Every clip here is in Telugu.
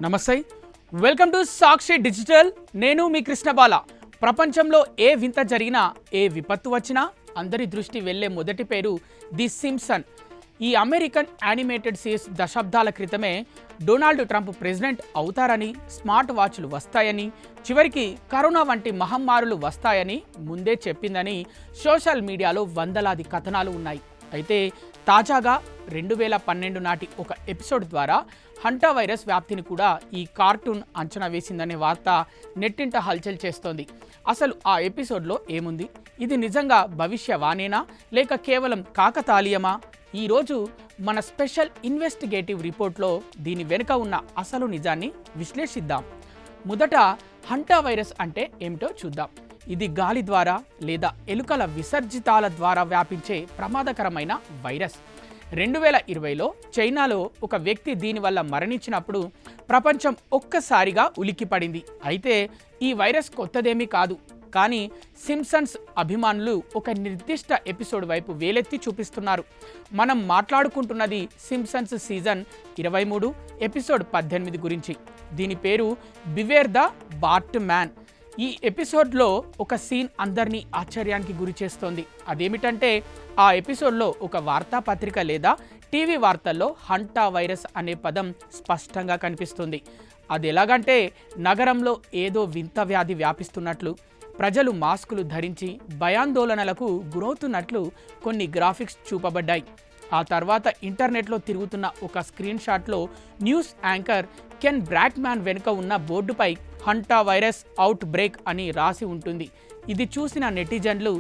నమస్తే, వెల్కమ్ టు సాక్షి డిజిటల్. నేను మీ కృష్ణబాల. ప్రపంచంలో ఏ వింత జరిగినా, ఏ విపత్తు వచ్చినా అందరి దృష్టి వెళ్ళే మొదటి పేరు ది సింప్సన్. ఈ అమెరికన్ యానిమేటెడ్ సిరీస్ దశాబ్దాల క్రితమే డొనాల్డ్ ట్రంప్ ప్రెసిడెంట్ అవుతారని, స్మార్ట్ వాచ్లు వస్తాయని, చివరికి కరోనా వంటి మహమ్మారులు వస్తాయని ముందే చెప్పిందని సోషల్ మీడియాలో వందలాది కథనాలు ఉన్నాయి. అయితే తాజాగా 2012 నాటి ఒక ఎపిసోడ్ ద్వారా హంటా వైరస్ వ్యాప్తిని కూడా ఈ కార్టూన్ అంచనా వేసిందనే వార్త నెట్టింట హల్చల్ చేస్తోంది. అసలు ఆ ఎపిసోడ్లో ఏముంది? ఇది నిజంగా భవిష్యవాణేనా లేక కేవలం కాకతాళీయమా? ఈరోజు మన స్పెషల్ ఇన్వెస్టిగేటివ్ రిపోర్ట్లో దీని వెనుక ఉన్న అసలు నిజాన్ని విశ్లేషిద్దాం. మొదట హంటా వైరస్ అంటే ఏమిటో చూద్దాం. ఇది గాలి ద్వారా లేదా ఎలుకల విసర్జితాల ద్వారా వ్యాపించే ప్రమాదకరమైన వైరస్. 2020లో చైనాలో ఒక వ్యక్తి దీనివల్ల మరణించినప్పుడు ప్రపంచం ఒక్కసారిగా ఉలిక్కిపడింది. అయితే ఈ వైరస్ కొత్తదేమీ కాదు, కానీ సింప్సన్స్ అభిమానులు ఒక నిర్దిష్ట ఎపిసోడ్ వైపు వేలెత్తి చూపిస్తున్నారు. మనం మాట్లాడుకుంటున్నది సింప్సన్స్ సీజన్ 23 ఎపిసోడ్ 18 గురించి. దీని పేరు బివేర్ ద బాట్ మ్యాన్. ఈ ఎపిసోడ్లో ఒక సీన్ అందరినీ ఆశ్చర్యానికి గురి చేస్తోంది. అదేమిటంటే ఆ ఎపిసోడ్లో ఒక వార్తాపత్రిక లేదా టీవీ వార్తల్లో హంటా వైరస్ అనే పదం స్పష్టంగా కనిపిస్తుంది. అది ఎలాగంటే నగరంలో ఏదో వింత వ్యాధి వ్యాపిస్తున్నట్లు, ప్రజలు మాస్కులు ధరించి భయాందోళనలకు గురవుతున్నట్లు కొన్ని గ్రాఫిక్స్ చూపబడ్డాయి. ఆ తర్వాత ఇంటర్నెట్లో తిరుగుతున్న ఒక స్క్రీన్ షాట్లో న్యూస్ యాంకర్ కెన్ బ్రాక్మ్యాన్ వెనుక ఉన్న బోర్డుపై హంటా వైరస్ అవుట్ బ్రేక్ అని రాసి ఉంటుంది. ఇది చూసిన నెటిజన్లు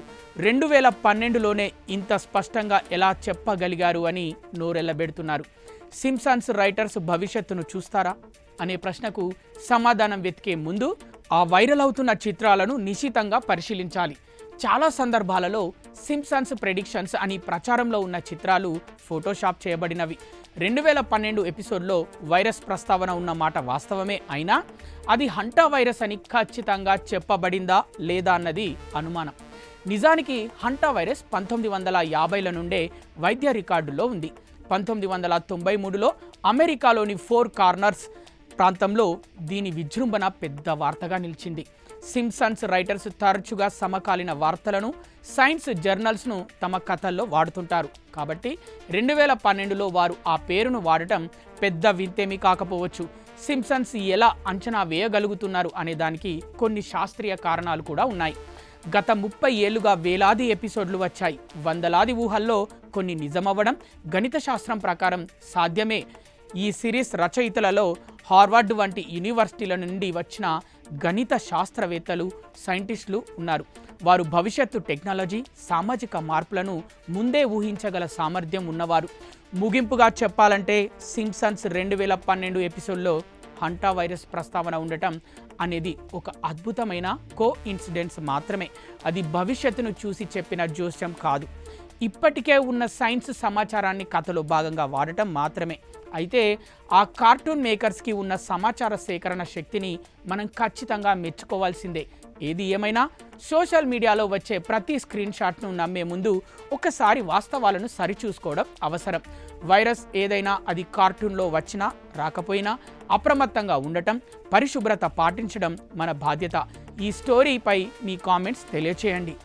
2012లోనే ఇంత స్పష్టంగా ఎలా చెప్పగలిగారు అని నోరెళ్లబెడుతున్నారు. సింప్సన్స్ రైటర్స్ భవిష్యత్తును చూస్తారా అనే ప్రశ్నకు సమాధానం వెతికే ముందు ఆ వైరల్ అవుతున్న చిత్రాలను నిశితంగా పరిశీలించాలి. చాలా సందర్భాలలో సింప్సన్స్ ప్రెడిక్షన్స్ అని ప్రచారంలో ఉన్న చిత్రాలు ఫోటోషాప్ చేయబడినవి. 2012 ఎపిసోడ్లో వైరస్ ప్రస్తావన ఉన్న మాట వాస్తవమే అయినా అది హంటా వైరస్ అని ఖచ్చితంగా చెప్పబడిందా లేదా అన్నది అనుమానం. నిజానికి హంటా వైరస్ 1950ల నుండే వైద్య రికార్డుల్లో ఉంది. 1993లో అమెరికాలోని ఫోర్ కార్నర్స్ ప్రాంతంలో దీని విజృంభణ పెద్ద వార్తగా నిలిచింది. సింప్సన్స్ రైటర్స్ తరచుగా సమకాలీన వార్తలను, సైన్స్ జర్నల్స్ను తమ కథల్లో వాడుతుంటారు. కాబట్టి 2012లో వారు ఆ పేరును వాడటం పెద్ద వింతేమీ కాకపోవచ్చు. సింప్సన్స్ ఎలా అంచనా వేయగలుగుతున్నారు అనే దానికి కొన్ని శాస్త్రీయ కారణాలు కూడా ఉన్నాయి. గత 30 ఏళ్లుగా వేలాది ఎపిసోడ్లు వచ్చాయి. వందలాది ఊహల్లో కొన్ని నిజమవ్వడం గణిత శాస్త్రం ప్రకారం సాధ్యమే. ఈ సిరీస్ రచయితలలో హార్వర్డ్ వంటి యూనివర్సిటీల నుండి వచ్చిన గణిత శాస్త్రవేత్తలు, సైంటిస్టులు ఉన్నారు. వారు భవిష్యత్తు టెక్నాలజీ, సామాజిక మార్పులను ముందే ఊహించగల సామర్థ్యం ఉన్నవారు. ముగింపుగా చెప్పాలంటే సింప్సన్స్ 2012 ఎపిసోడ్లో హంటా వైరస్ ప్రస్తావన ఉండటం అనేది ఒక అద్భుతమైన కోఇన్సిడెన్స్ మాత్రమే. అది భవిష్యత్తును చూసి చెప్పిన జోస్యం కాదు. ఇప్పటికే ఉన్న సైన్స్ సమాచారాన్ని కథలో భాగంగా వాడటం మాత్రమే. అయితే ఆ కార్టూన్ మేకర్స్కి ఉన్న సమాచార సేకరణ శక్తిని మనం ఖచ్చితంగా మెచ్చుకోవాల్సిందే. ఏది ఏమైనా సోషల్ మీడియాలో వచ్చే ప్రతి స్క్రీన్ షాట్ను నమ్మే ముందు ఒకసారి వాస్తవాలను సరిచూసుకోవడం అవసరం. వైరస్ ఏదైనా అది కార్టూన్లో వచ్చినా రాకపోయినా అప్రమత్తంగా ఉండటం, పరిశుభ్రత పాటించడం మన బాధ్యత. ఈ స్టోరీపై మీ కామెంట్స్ తెలియచేయండి.